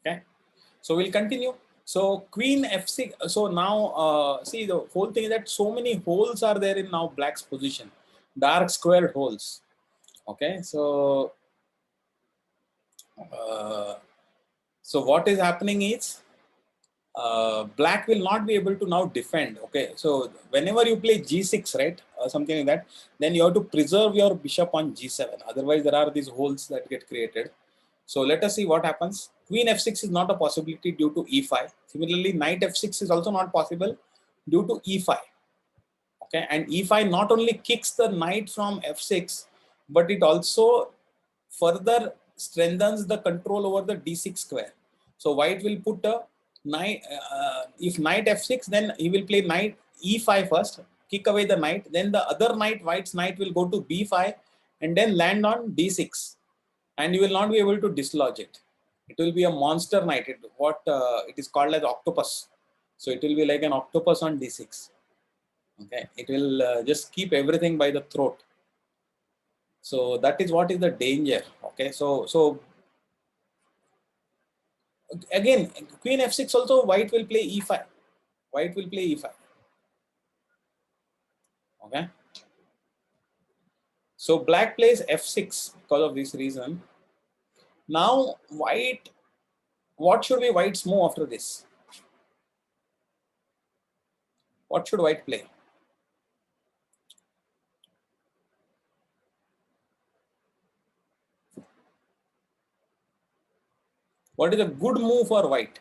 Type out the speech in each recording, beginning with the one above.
Okay, so we'll continue. So queen f6. So now see, the whole thing is that so many holes are there in now black's position, dark squared holes. Okay, so so what is happening is black will not be able to now defend. Okay, so whenever you play g6, right, or something like that, then you have to preserve your bishop on g7. Otherwise, there are these holes that get created. So let us see what happens. Queen f6 is not a possibility due to e5. Similarly, knight f6 is also not possible due to e5. Okay, and e5 not only kicks the knight from f6, but it also further strengthens the control over the d6 square. So white will put a knight, if knight f6, then he will play knight e5 first, kick away the knight, then the other knight, white's knight, will go to b5 and then land on d6, and you will not be able to dislodge it. It will be a monster knight. It is called as octopus. So it will be like an octopus on d6. Okay, it will just keep everything by the throat. So that is what is the danger. Okay, so again, queen f6 also, white will play e5. White will play e5. Okay, so black plays f6 because of this reason. Now white, what should be white's move after this? What should white play? What is a good move for white?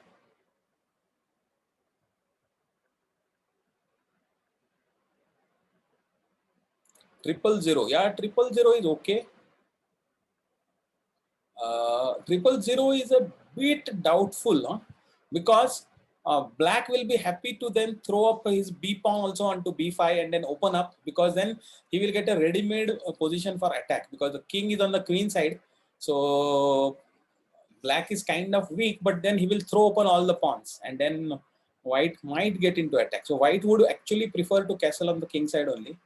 Triple zero. Yeah, triple zero is okay. Triple zero is a bit doubtful, huh? Because black will be happy to then throw up his b pawn also onto b5 and then open up, because then he will get a ready-made position for attack, because the king is on the queen side. So black is kind of weak, but then he will throw open all the pawns and then white might get into attack. So white would actually prefer to castle on the king side only.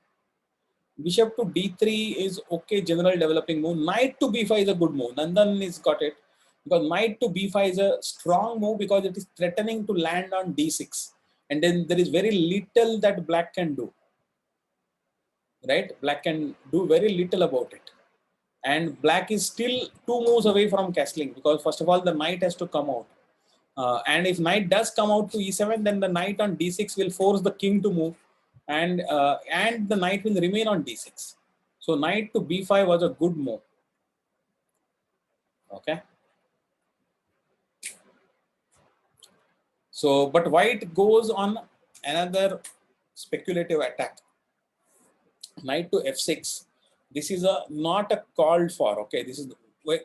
Bishop to d3 is okay, general developing move. Knight to b5 is a good move. Nandan has got it, because knight to b5 is a strong move because it is threatening to land on d6, and then there is very little that black can do. Right, black can do very little about it, and black is still two moves away from castling, because first of all the knight has to come out, and if knight does come out to e7, then the knight on d6 will force the king to move, and the knight will remain on d6. So knight to b5 was a good move. Okay. So, but white goes on another speculative attack. Knight to f6. This is not a called for. Okay, this is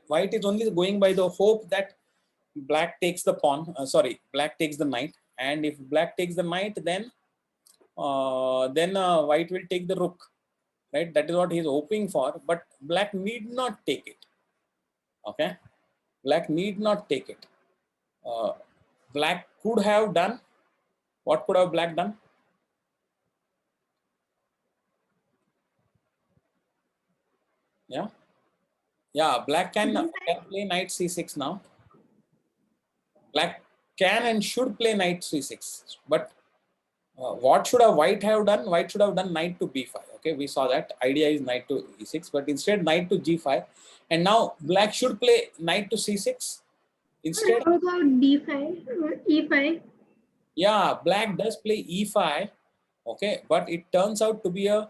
white is only going by the hope that black takes the pawn. Black takes the knight, and if black takes the knight, then white will take the rook. Right, that is what he is hoping for. But black need not take it. Okay, black need not take it. Black could have done. What could have black done? Yeah. Yeah, black can play knight c6 now. Black can and should play knight c6. But what should a white have done? White should have done knight to b5. Okay, we saw that. Idea is knight to e6, but instead knight to g5. And now black should play knight to c6. Instead, how about d5 or e5? Yeah, black does play e5. Okay, but it turns out to be a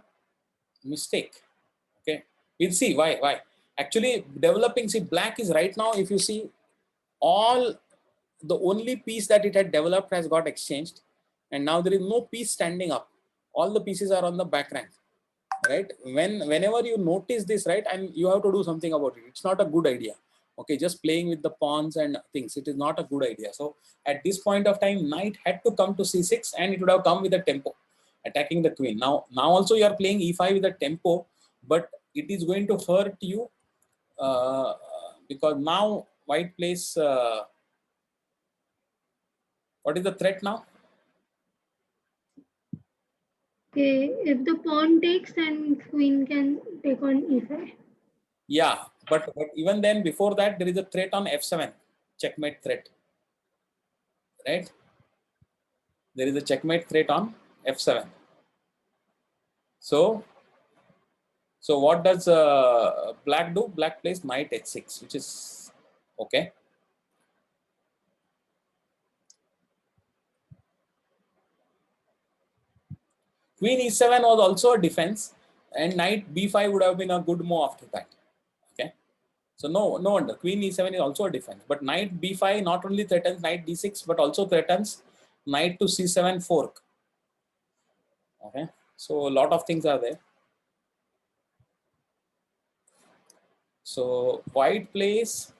mistake. Okay, we'll see why. Actually, developing, see, black is right now, if you see, all the only piece that it had developed has got exchanged, and now there is no piece standing up. All the pieces are on the back rank. Right, whenever you notice this, right, and you have to do something about it. It's not a good idea. Okay, just playing with the pawns and things, it is not a good idea. So at this point of time, knight had to come to c6, and it would have come with a tempo, attacking the queen. Now also you are playing e5 with a tempo, but it is going to hurt you, because now white plays, what is the threat now? Okay, if the pawn takes, then queen can take on e5. Yeah, but even then, before that, there is a threat on f7, checkmate threat. right? There is a checkmate threat on f7. So what does black do? Black plays knight h6, which is okay. Queen e7 was also a defense, and knight b5 would have been a good move after that. Okay, so no wonder queen e7 is also a defense. But knight b5 not only threatens knight d6 but also threatens knight to c7 fork. Okay, so a lot of things are there. So white plays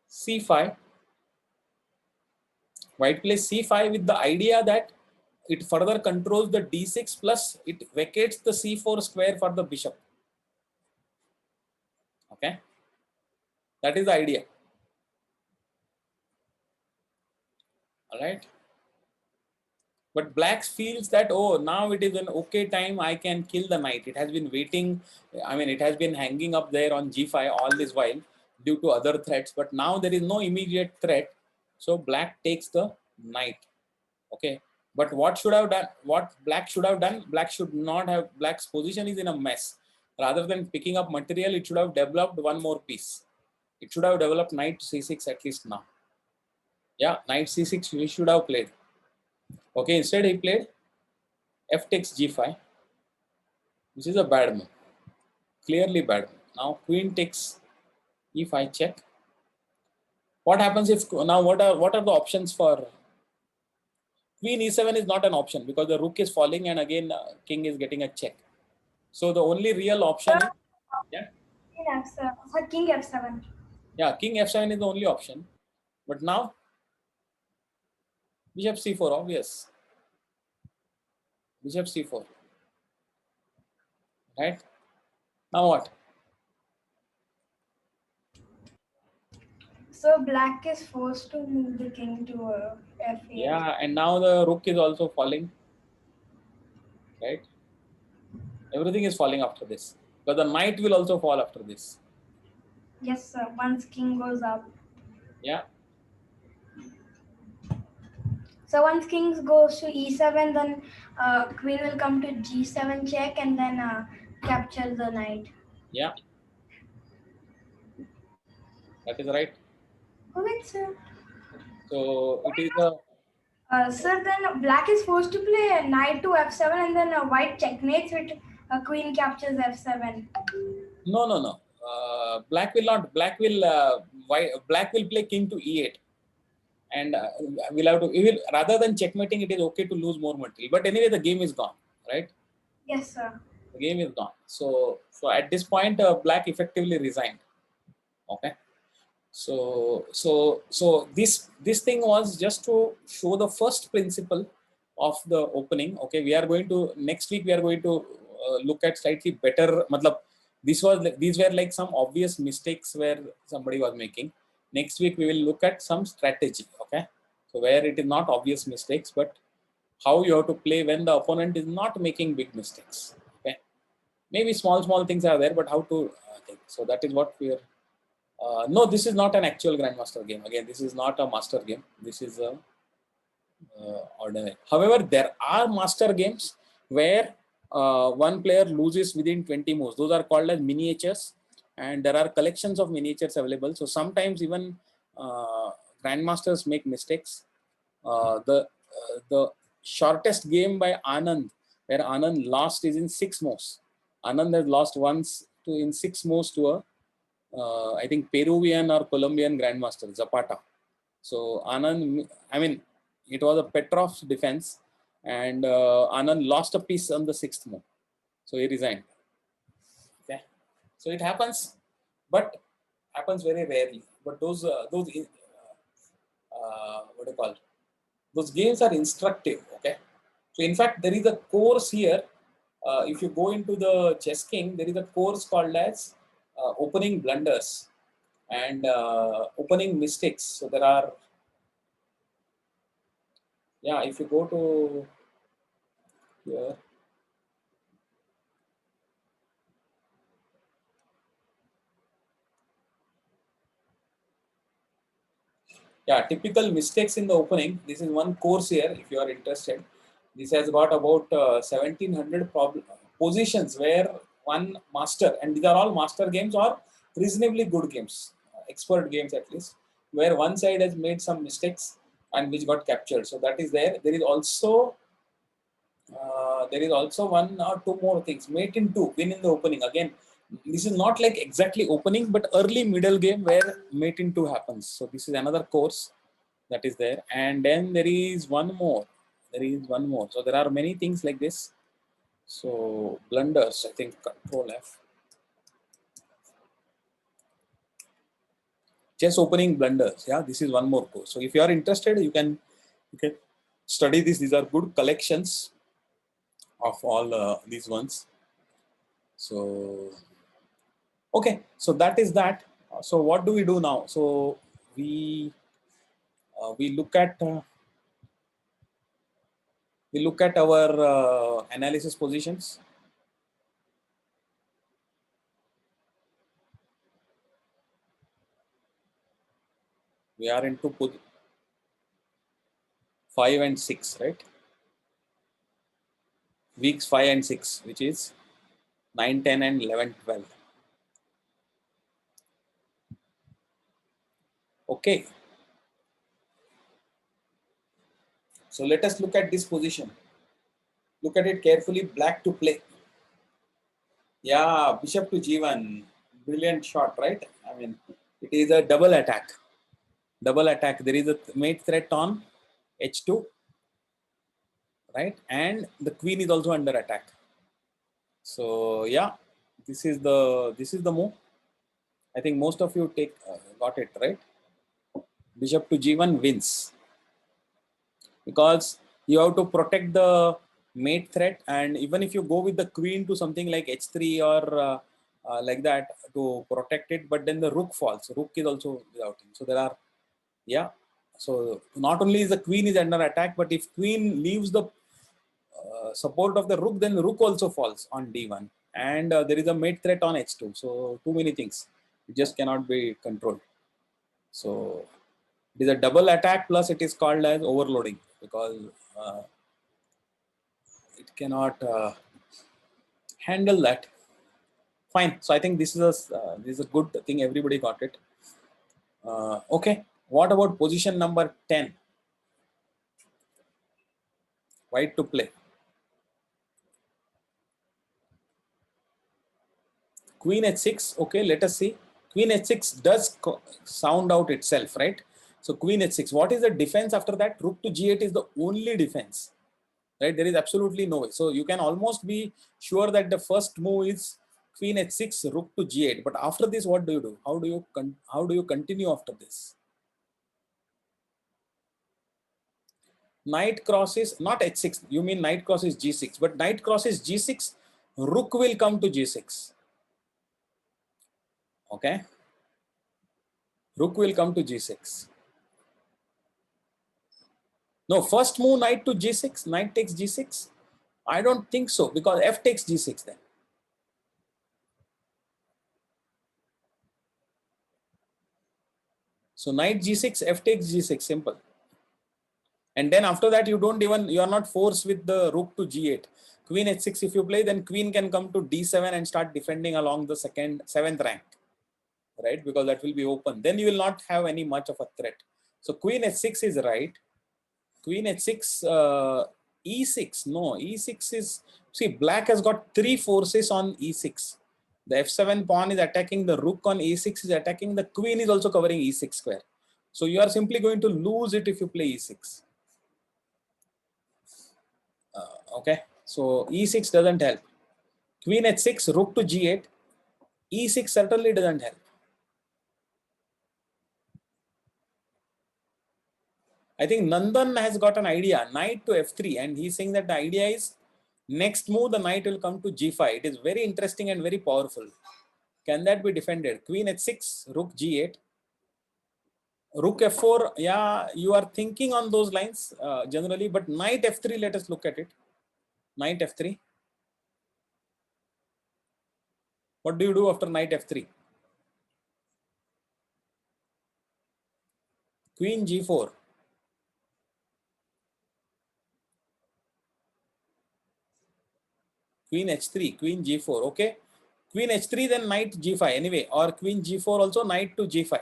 c5. White plays c5 with the idea that it further controls the d6 plus it vacates the c4 square for the bishop. Okay, that is the idea. All right. But black feels that, oh, now it is an okay time, I can kill the knight. It has been waiting, I mean, it has been hanging up there on g5 all this while due to other threats, but now there is no immediate threat. So black takes the knight. Okay. But what should have done, what black should have done, black should not have, black's position is in a mess. Rather than picking up material, it should have developed one more piece. It should have developed knight c6 at least now. Yeah, knight c6 we should have played. Okay, instead he played f takes g5, which is a bad move, clearly bad move. Now queen takes e5 check. What happens if now what are the options for queen e7 is not an option because the rook is falling and again king is getting a check. So the only real option is yeah King f7. Yeah, king f7 is the only option. But now bishop c4, obvious. Bishop c4. Right? Now what? So black is forced to move the king to f8. Yeah, and now the rook is also falling. Right? Everything is falling after this. But the knight will also fall after this. Yes, sir. Once king goes up. Yeah. So once king goes to e7, then queen will come to g7 check and then capture the knight. Yeah. That is right. Wait, sir. So it is a Sir, then black is forced to play knight to f7 and then white checkmates with queen captures f7. no. Black will not. Black will play king to e8, and we'll have to. Rather than checkmating, it is okay to lose more material. But anyway, the game is gone, right? Yes, sir. The game is gone. So at this point, black effectively resigned. Okay. So this thing was just to show the first principle of the opening. Okay, we are going to next week we are going to look at slightly better. Matlab, these were like some obvious mistakes where somebody was making. Next week we will look at some strategy. Okay, so where it is not obvious mistakes, but how you have to play when the opponent is not making big mistakes. Okay, maybe small things are there, but how to think. So that is what we are. No, this is not an actual Grandmaster game. Again, this is not a master game. This is a ordinary. However, there are master games where one player loses within 20 moves. Those are called as miniatures, and there are collections of miniatures available. So sometimes even Grandmasters make mistakes. The shortest game by Anand, where Anand lost, is in 6 moves. Anand has lost once in 6 moves to a I think Peruvian or Colombian Grandmaster, Zapata. So Anand, I mean, it was a Petrov's defense, and Anand lost a piece on the 6th move. So he resigned. Okay. So it happens, but happens very rarely. But those what do you call? Those games are instructive. Okay. So in fact, there is a course here. If you go into the Chess King, there is a course called as opening blunders and opening mistakes. So there are, yeah, if you go to here, Yeah, typical mistakes in the opening. This is one course here if you are interested. This has got about 1700 positions where one master, and these are all master games or reasonably good games, expert games at least, where one side has made some mistakes and which got captured. So that is there. There is also one or two more things. Mate in two, win in the opening. Again, this is not like exactly opening, but early middle game where mate in two happens. So this is another course that is there. And then there is one more. There is one more. So there are many things like this. So blunders, I think Control F. Chess opening blunders. Yeah, this is one more course. So if you are interested, you can study this. These are good collections of all these ones. So okay, so that is that. So what do we do now? So we look at our analysis positions. We are into 5 and 6, right? Weeks 5 and 6, which is 9, 10, and 11, 12. Okay. So let us look at this position. Look at it carefully. Black to play. Yeah, bishop to g1. Brilliant shot, right? I mean, it is a double attack. Double attack. There is a mate threat on h2, right? And the queen is also under attack. So yeah, this is the move. I think most of you got it right. Bishop to g1 wins because you have to protect the mate threat, and even if you go with the queen to something like h3 or like that to protect it, but then the rook falls. Rook is also without him. So there are so not only is the queen is under attack, but if queen leaves the support of the rook, then rook also falls on d1, and there is a mate threat on h2. So too many things, it just cannot be controlled. So it is a double attack, plus it is called as overloading because it cannot handle that. Fine. So I think this is a good thing. Everybody got it. Okay. What about position number 10? White to play. Queen h6. Okay. Let us see. Queen h6 does sound out itself, right? So queen h6. What is the defense after that? Rook to g8 is the only defense, right? There is absolutely no way. So you can almost be sure that the first move is queen h6, rook to g8. But after this, what do you do? How do you continue after this? Knight crosses not h6. You mean knight crosses g6, but knight crosses g6, rook will come to g6. Okay, rook will come to g6. No, first move knight to g6, knight takes g6. I don't think so, because f takes g6 then. So knight g6, f takes g6, simple. And then after that, you are not forced with the rook to g8. Queen h6 if you play, then queen can come to d7 and start defending along the seventh rank, right? Because that will be open. Then you will not have any much of a threat. So queen h6 is right. Queen h6, e6. No, e6 is, see, black has got three forces on e6. The f7 pawn is attacking, the rook on e6 is attacking, the queen is also covering e6 square. So you are simply going to lose it if you play e6. Okay, so e6 doesn't help. Queen h6, rook to g8, e6 certainly doesn't help. I think Nandan has got an idea, knight to f3, and he's saying that the idea is next move the knight will come to g5. It is very interesting and very powerful. Can that be defended? Queen h6, rook g8, rook f4. Yeah, you are thinking on those lines generally, but knight f3, let us look at it. Knight f3. What do you do after knight f3? Queen G4. Queen H3, Queen G4, okay? Queen H3, then knight G5 anyway, or Queen G4 also, knight to G5.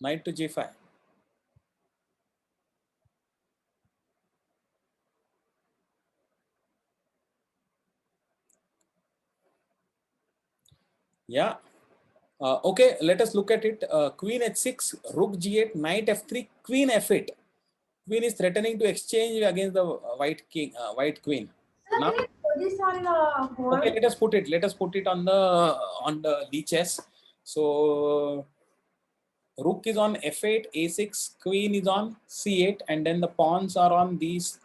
Knight to G5. Yeah. Okay, let us look at it. Queen H6, Rook G8, Knight F3, Queen F8. Queen is threatening to exchange against the white king, white queen. Sir, Now, can you put this on the board? okay, let us put it. Let us put it on the chess. So Rook is on F8, A6, Queen is on C8, and then the pawns are on these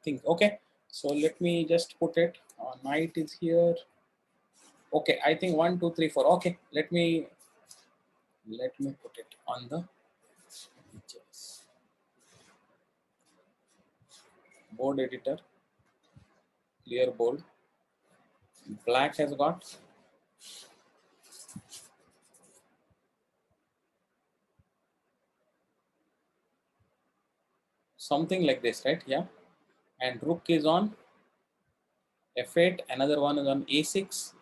things. Okay, so let me just put it. Knight is here. Okay, I think 1, 2, 3, 4. Okay, let me put it on the chess board editor. Clear board. Black has got something like this, right? Yeah, and Rook is on F8. Another one is on A6.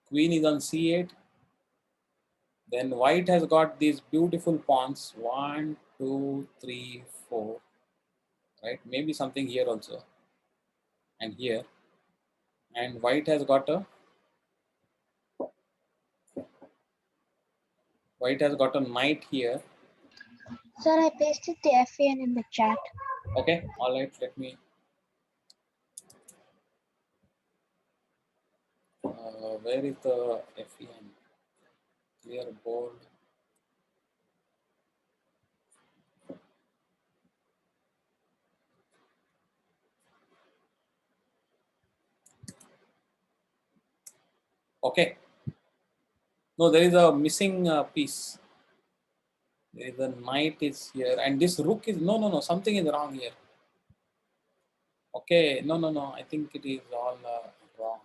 Queen is on C8. Then white has got these beautiful pawns. 1, 2, 3, 4. Right? Maybe something here also, and here. And white has got a knight here. Sir, I pasted the FAN in the chat. Okay, all right. Let me. Where is the FEN? Clear board. Okay. No, there is a missing piece. There is a knight is here, and this rook is no. Something is wrong here. Okay, no. I think it is all wrong.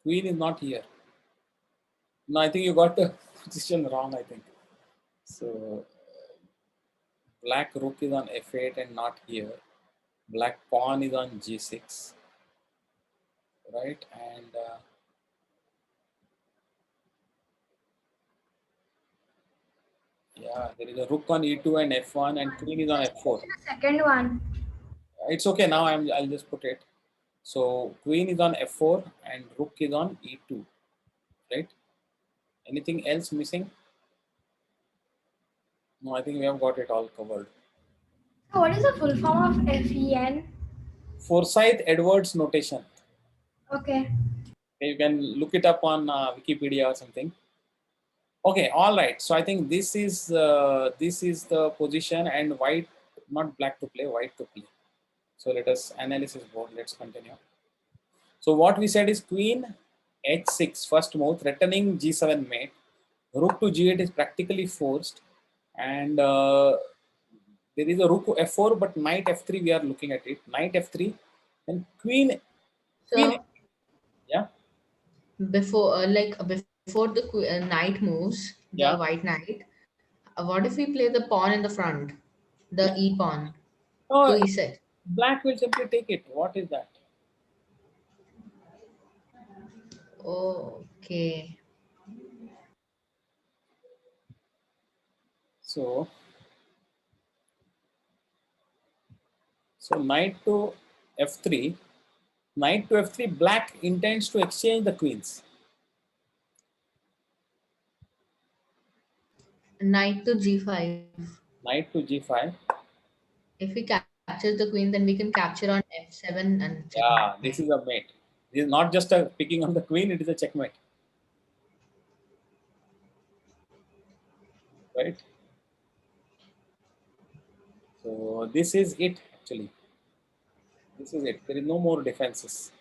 Queen is not here. No, I think you got the position wrong. I think so. Black rook is on F8 and not here. Black pawn is on G6, right? And yeah, there is a rook on E2 and F1, and queen is on F4. The second one. It's okay now. I'll just put it. So queen is on F4 and rook is on E2, right? Anything else missing? No, I think we have got it all covered. So what is the full form of FEN? Forsyth Edwards notation. Okay. You can look it up on Wikipedia or something. Okay, all right. So I think this is the position, and white, not black to play, white to play. So let us analysis board. Let's continue. So what we said is queen h6 first move, threatening g7 mate. Rook to g8 is practically forced, and there is a rook f4, but knight f3. We are looking at it. Knight f3 and queen. So Yeah. before the knight moves, the Yeah. white knight, what if we play the pawn in the front, the Yeah. e pawn Oh, to e6? black will simply take it. What is that? Okay. So knight to f3. Knight to f3. Black intends to exchange the queens. Knight to g5. Knight to g5. If we capture the queen, then we can capture on f7 and Yeah, checkmate. this is a mate. This is not just a picking on the queen, it is a checkmate. Right? So this is it actually. This is it. There is no more defenses.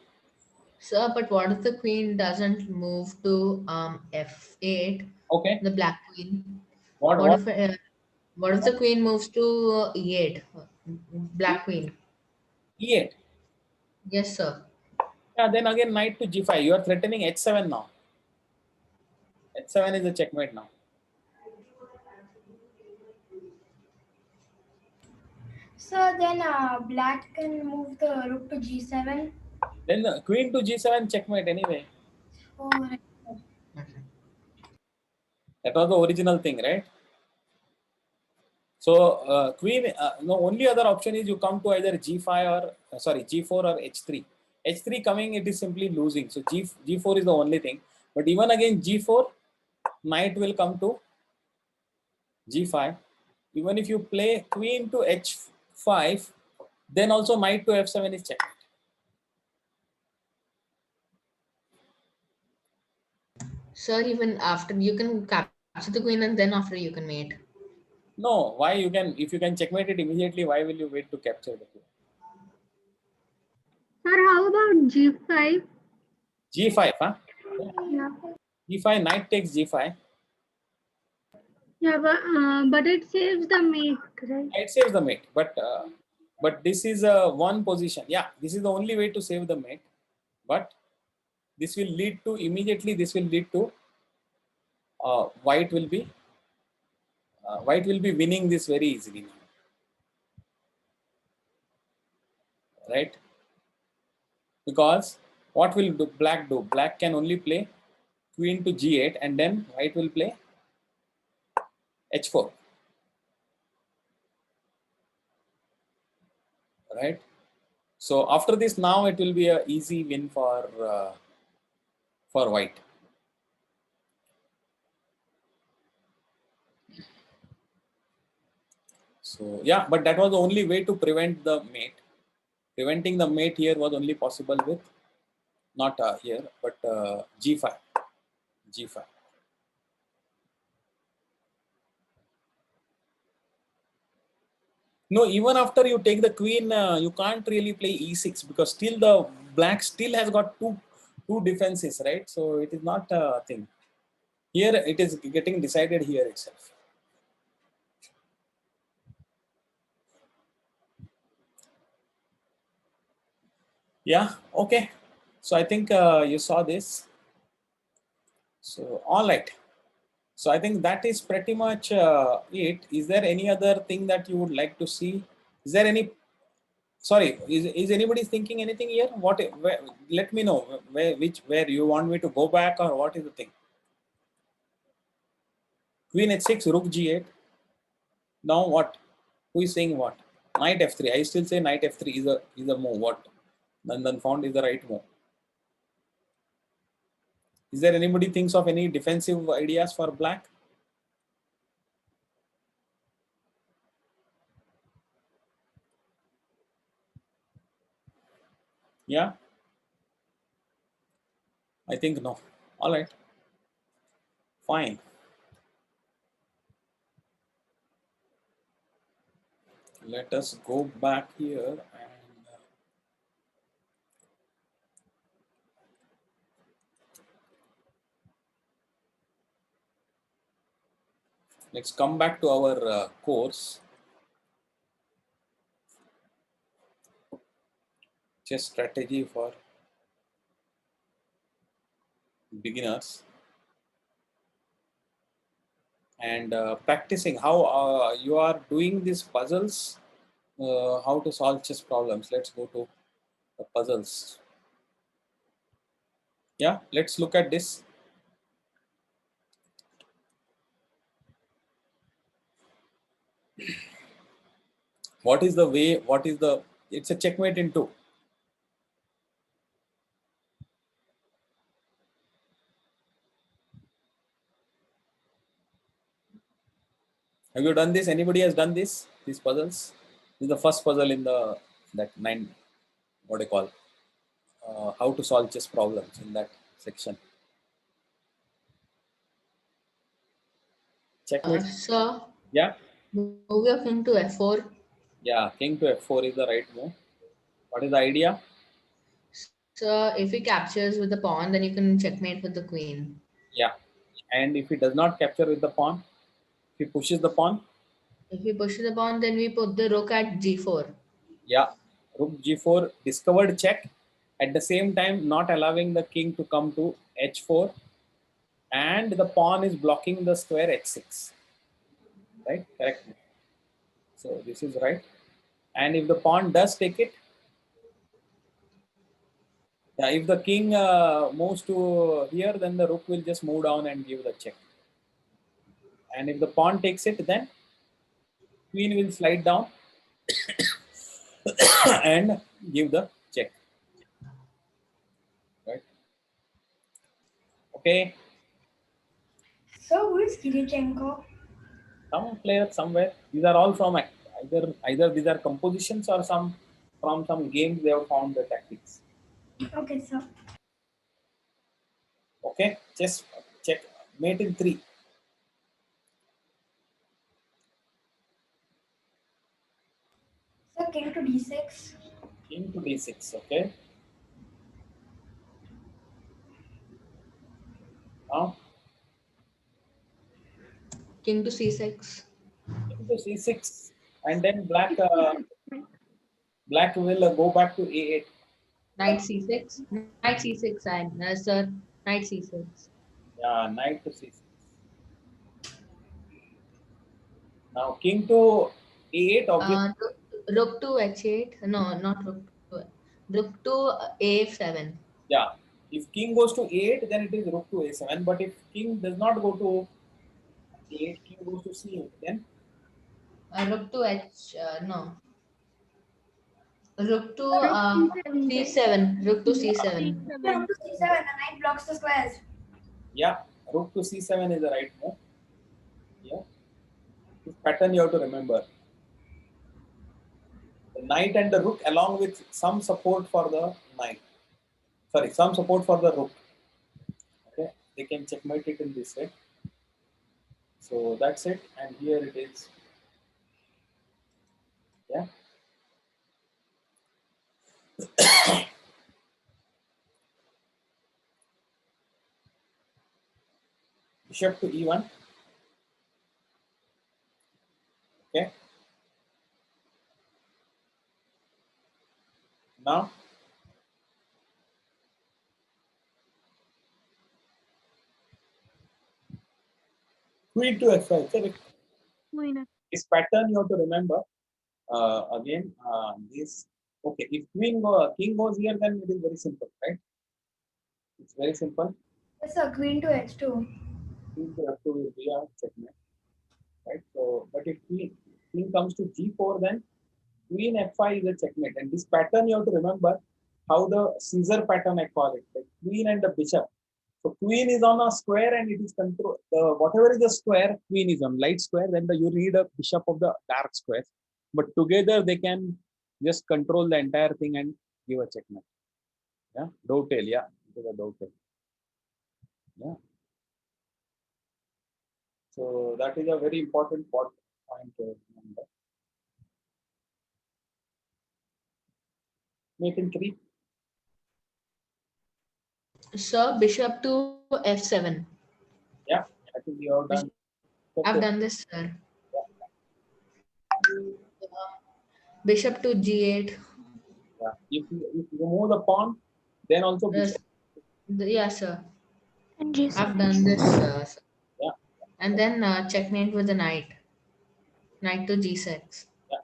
So, but what if the queen doesn't move to f8, Okay. the black queen? What What if the queen moves to e8, black queen? e8? Yes, sir. Yeah, then again knight to g5. You are threatening h7 now. h7 is a checkmate now. So then black can move the rook to g7. Then queen to g7 checkmate anyway. Oh, right. Okay. That was the original thing, right? So queen, no, only other option is you come to either g5 or sorry g4 or h3. h3 coming, it is simply losing. So g4 is the only thing. But even again g4, knight will come to g5. Even if you play queen to h5, then also knight to f7 is checkmate. Sir, even after you can capture the queen and then after you can mate. No, why you can, if you can checkmate it immediately, why will you wait to capture the queen? Sir, how about G5? g5, huh? Yeah. g5, knight takes g5. Yeah, but it saves the mate, right? It saves the mate, but this is one position. Yeah, this is the only way to save the mate. But this will lead to immediately. This will lead to white will be winning this very easily now, right? Because what will do black do? Black can only play queen to g8, and then white will play h4, right? So after this, now it will be a easy win for white. So yeah, but that was the only way to prevent the mate. Preventing the mate here was only possible with not here, but g5, g5. No, even after you take the queen, you can't really play e6 because still the black still has got two defenses, right? So it is not a thing. Here it is getting decided here itself. Yeah, okay. So I think you saw this. So all right. So I think that is pretty much it. Is there any other thing that you would like to see? Is there any? Sorry, is anybody thinking anything here? Where, let me know where you want me to go back or what is the thing? Queen h6, rook g8. Now what? Who is saying what? Knight f3. I still say knight f3 is a move. What? Nandan found is the right move. Is there anybody thinks of any defensive ideas for black? Yeah, I think no. All right, fine. Let us go back here and let's come back to our course. Chess strategy for beginners. And practicing how you are doing these puzzles, how to solve chess problems. Let's go to the puzzles. Yeah, let's look at this. What is the way? What is the? It's a checkmate in two. Have you done this? Anybody has done this? These puzzles. This is the first puzzle in the that 9. What do you call? How to solve chess problems in that section. Checkmate. Sir, Yeah. move your king to f4. Yeah. King to f4 is the right move. What is the idea? So if he captures with the pawn, then you can checkmate with the queen. Yeah. And if he does not capture with the pawn, if he pushes the pawn, If we push the pawn, then we put the rook at g4. yeah, rook g4, discovered check. At the same time, not allowing the king to come to h4, and the pawn is blocking the square h6. Right? Correct. So this is right. And if the pawn does take it, if the king moves to here, then the rook will just move down and give the check. And if the pawn takes it, then queen will slide down and give the check. Right? Okay. So who is Kirichenko? Some player somewhere. These are all from either these are compositions or some from some games they have found the tactics. Okay, sir. Okay, just check. Mate in 3. So king to d6. King to d6. Okay. Now King to c6. king to c6, and then black will go back to a8. Knight c6. Knight c6. Sir. Knight c6. Yeah, knight to c6. Now king to a8. Obviously, Rook to h8. No, not rook to. Rook to a7. yeah. If king goes to a8, then it is rook to a7. But if king does not go to a8, king goes to c8, then Rook to h. No. Rook to C7. c7. Rook to c7. Rook to c7. The knight blocks the squares. yeah, rook to c7 is the right move. Yeah, this pattern you have to remember. The knight and the rook, along with some support for the knight. Sorry, some support for the rook. Okay, they can checkmate it in this way. So that's it, and here it is. Yeah. Bishop to e1. Okay. Now queen to f5. Correct. This pattern you have to remember. Again, this. Okay, if king goes here, then it is very simple, right? It's very simple. Yes, sir. Queen to h2. Queen to f2 will be a checkmate, right? So, but if queen comes to g4, then queen f5 is a checkmate. And this pattern you have to remember how the Caesar pattern I call it, the queen and the bishop. So queen is on a square and it is control. Whatever is the square, queen is on light square. Then you read a bishop of the dark square. But together they can just control the entire thing and give a checkmate. Yeah, dovetail. Yeah, it is a dovetail. Yeah. So that is a very important point to remember. Mate in 3. Sir, bishop to f7. Yeah, I think you have done. I've done this, sir. Bishop to g8. Yeah. If you remove the pawn, then also bishop. Yes, sir. And G6. I've done this, sir. Yeah. And then checkmate with the knight. Knight to g6. Yeah.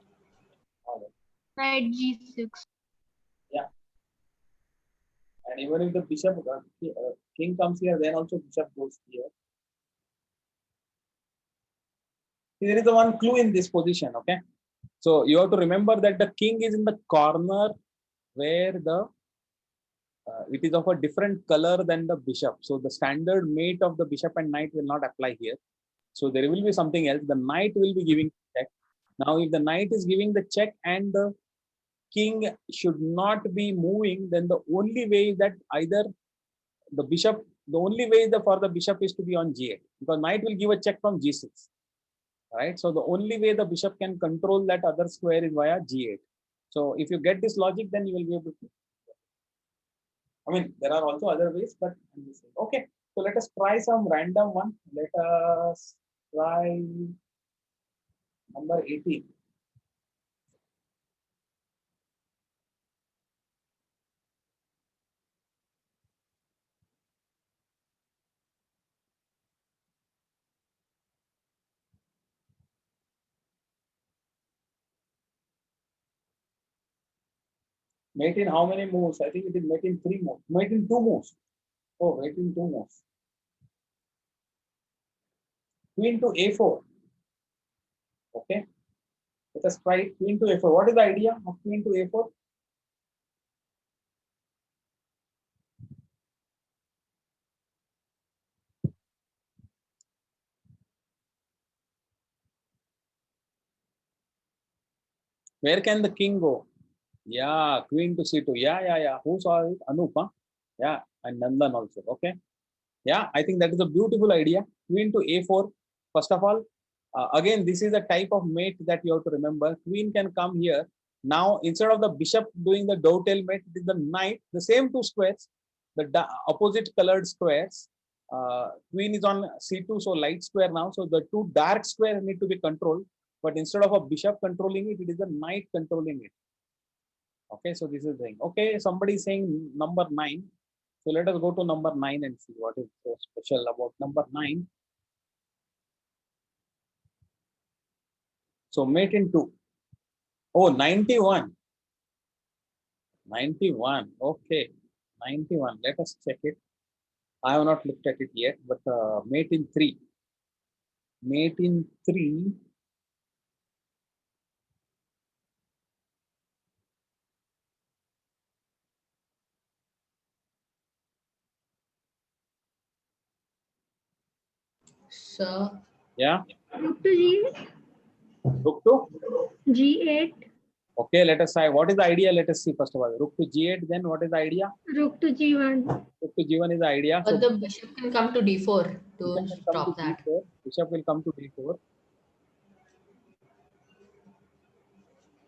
All right. Knight G6. Yeah. And even if the bishop, king comes here, then also bishop goes here. There is a one clue in this position, okay? So you have to remember that the king is in the corner where the it is of a different color than the bishop. So the standard mate of the bishop and knight will not apply here. So there will be something else. The knight will be giving check. Now, if the knight is giving the check and the king should not be moving, then the only way is that either the bishop, the only way for the bishop is to be on g8, because knight will give a check from g6. Right? So the only way the bishop can control that other square is via g8. So if you get this logic, then you will be able to. I mean, there are also other ways, but I'm just saying. Okay, so let us try some random one. Let us try number 18. Mate in how many moves? I think it is mate in 3 moves. Mate in 2 moves. Oh, mate in 2 moves. Queen to a4. Okay. Let us try queen to a4. What is the idea of queen to a4? Where can the king go? Yeah, queen to c2. Yeah. Who saw it? Anup, huh? Yeah, and Nandan also. Okay. Yeah, I think that is a beautiful idea. Queen to a4. First of all, again, this is a type of mate that you have to remember. Queen can come here. Now, instead of the bishop doing the dovetail mate, it is the knight, the same 2 squares, the opposite colored squares. Queen is on c2, so light square now. So the 2 dark squares need to be controlled. But instead of a bishop controlling it, it is a knight controlling it. Okay, so this is the thing. Okay, somebody is saying number 9. So let us go to number 9 and see what is so special about number 9. So mate in 2. Oh, 91. 91. Okay. 91. Let us check it. I have not looked at it yet, but mate in 3. Mate in 3. Sir, Yeah. Rook to G8. Rook to G8. Okay, let us try. What is the idea? Let us see first of all. Rook to g8, then what is the idea? Rook to G1. Rook to g1 is the idea. but So the bishop can come to d4 to bishop will come to stop that. d4. Bishop will come to d4.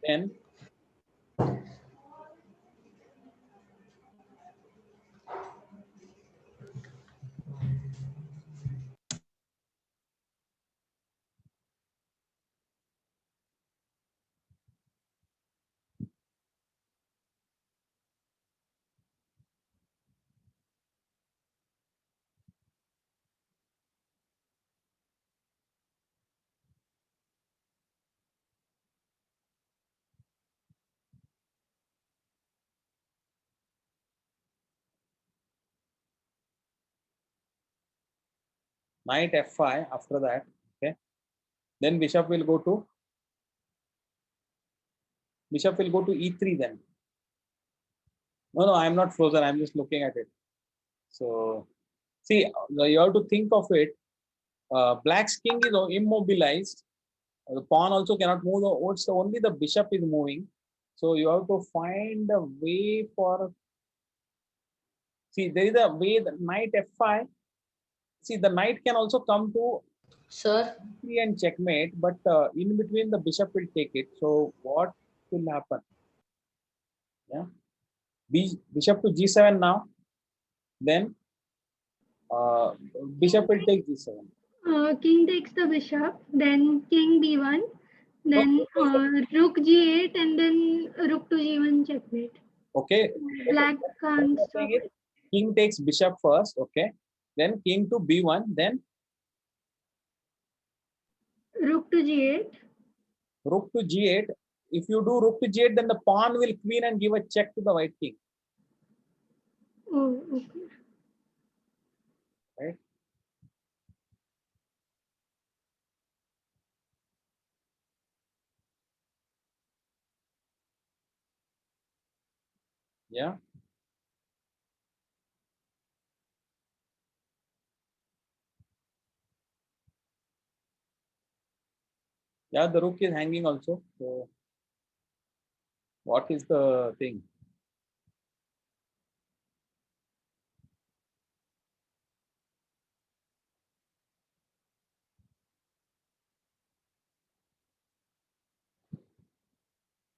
Then knight f5 after that. Okay. Then bishop will go to e3 then. No, I am not frozen. I am just looking at it. So see, you have to think of it. Black's king is immobilized. The pawn also cannot move. It's only the bishop is moving. So you have to find a way for. See, there is a way. The knight f5. See, the knight can also come to Sir, e3 and checkmate, but in between the bishop will take it. So what will happen? Yeah, bishop to g7 now. Then uh, bishop will take g7. King takes the bishop. Then king B1. No, Then rook G8 and then rook to G1 checkmate. okay. Black What can't I'm stop saying is it. king takes bishop first. Okay. Then king to b1. Then Rook to G8. rook to g8. If you do rook to g8, then the pawn will queen and give a check to the white king. Oh, okay. Right. Yeah. Yeah, the rook is hanging also. So what is the thing?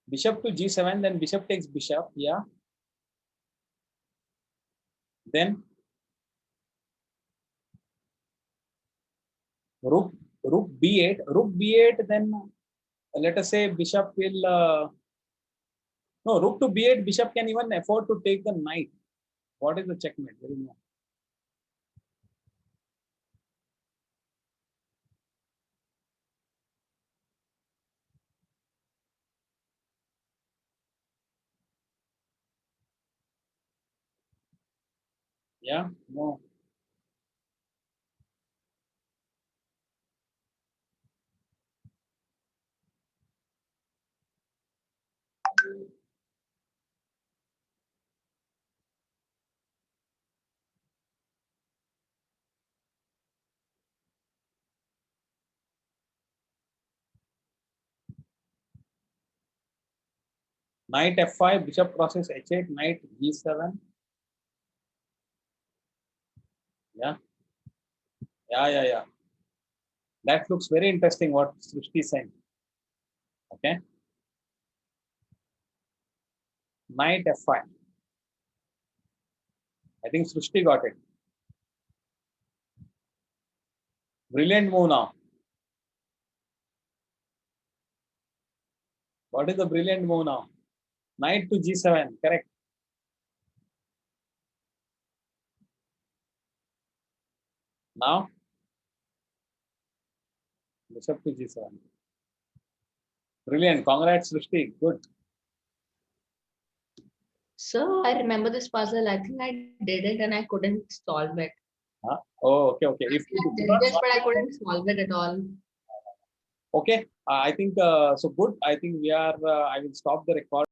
Bishop to g7, then bishop takes bishop. Yeah. Then rook b8. Rook b8. Then let us say bishop will. No, rook to b8. Bishop can even afford to take the knight. What is the checkmate? There is no. Yeah, no. Knight f5, bishop crosses h8, knight g7. Yeah, yeah. That looks very interesting what Srishti is saying. Okay. Knight f5. I think Srishti got it. Brilliant move now. What is the brilliant move now? Knight to g7, correct. Now, bishop to g7. Brilliant. Congrats, Srishti. Good. So I remember this puzzle. I think I did it and I couldn't solve it. Huh? Oh, okay. If you I did did not this, solve but I it, couldn't solve it at all. okay. I think so. Good. I think we are. I will stop the record.